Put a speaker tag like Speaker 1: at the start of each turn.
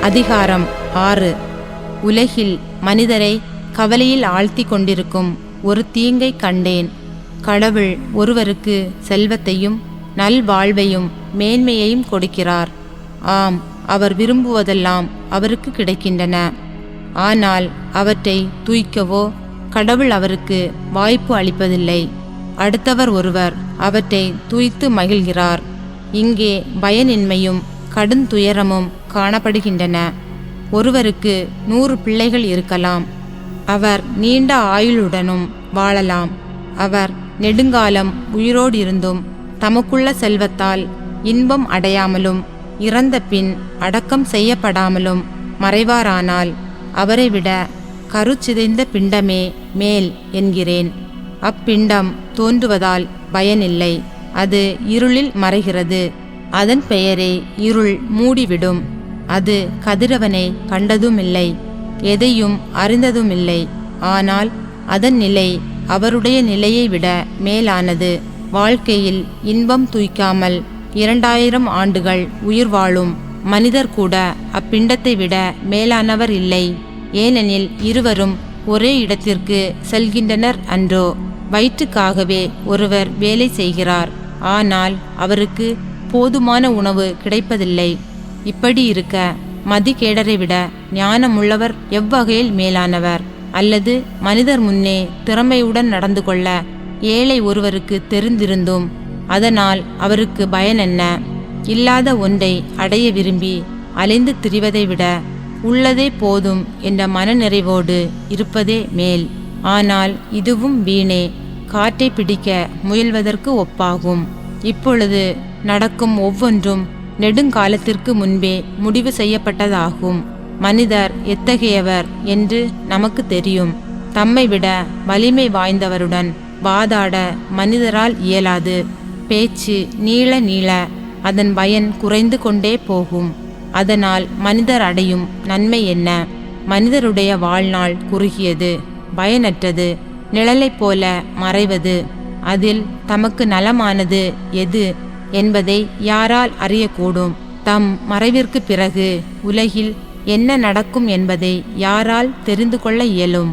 Speaker 1: அதிகாரம் 6. உலகில் மனிதரை கவலையில் ஆழ்த்தி கொண்டிருக்கும் ஒரு தீங்கை கண்டேன். கடவுள் ஒருவருக்கு செல்வத்தையும் நல்வாழ்வையும் மேன்மையையும் கொடுக்கிறார். ஆம், அவர் விரும்புவதெல்லாம் அவருக்கு கிடைக்கின்றன. ஆனால் அவற்றை தூய்க்கவோ கடவுள் அவருக்கு வாய்ப்பு அளிப்பதில்லை. அடுத்தவர் ஒருவர் அவற்றை தூய்த்து மகிழ்கிறார். இங்கே பயனின்மையும் கடுந்துயரமும் காணப்படுகின்றன. ஒருவருக்கு 100 பிள்ளைகள் இருக்கலாம். அவர் நீண்ட ஆயுளுடனும் வாழலாம். அவர் நெடுங்காலம் உயிரோடு இருந்தும் தமக்குள்ள செல்வத்தால் இன்பம் அடையாமலும் இறந்த பின் அடக்கம் செய்யப்படாமலும் மறைவாரானால் அவரை விட கருச்சிதைந்த பிண்டமே மேல் என்கிறேன். அப்பிண்டம் தோன்றுவதால் பயனில்லை. அது இருளில் மறைகிறது. அதன் பெயரை இருள் மூடிவிடும். அது கதிரவனை கண்டதுமில்லை, எதையும் அறிந்ததுமில்லை. ஆனால் அதன் நிலை அவருடைய நிலையை விட மேலானது. வாழ்க்கையில் இன்பம் தூய்க்காமல் 2000 ஆண்டுகள் உயிர் வாழும் மனிதர் கூட அப்பிண்டத்தை விட மேலானவர் இல்லை. ஏனெனில் இருவரும் ஒரே இடத்திற்கு செல்கின்றனர் அன்றோ? வயிற்றுக்காகவே ஒருவர் வேலை செய்கிறார், ஆனால் அவருக்கு போதுமான உணவு கிடைப்பதில்லை. இப்படி இருக்க மதிகேடரை விட ஞானமுள்ளவர் எவ்வகையில் மேலானவர்? அல்லது மனிதர் முன்னே திறமையுடன் நடந்து கொள்ள ஏழை ஒருவருக்கு தெரிந்திருந்தும் அதனால் அவருக்கு பயன் என்ன? இல்லாத ஒன்றை அடைய விரும்பி அலைந்து திரிவதை விட உள்ளதே போதும் என்ற மனநிறைவோடு இருப்பதே மேல். ஆனால் இதுவும் வீணே, காற்றை பிடிக்க முயல்வதற்கு ஒப்பாகும். இப்பொழுது நடக்கும் ஒவ்வொன்றும் நெடுங்காலத்திற்கு முன்பே முடிவு செய்யப்பட்டதாகும். மனிதர் எத்தகையவர் என்று நமக்கு தெரியும். தம்மை விட வலிமை வாய்ந்தவருடன் வாதாட மனிதரால் இயலாது. பேச்சு நீள நீள அதன் பயன் குறைந்து கொண்டே போகும். அதனால் மனிதர் அடையும் நன்மை என்ன? மனிதருடைய வாழ்நாள் குறுகியது, பயனற்றது, நிழலைப் போல மறைவது. அதில் தமக்கு நலமானது எது என்பதை யாரால் அறியக்கூடும்? தம் மறைவிற்கு பிறகு உலகில் என்ன நடக்கும் என்பதை யாரால் தெரிந்து கொள்ள இயலும்?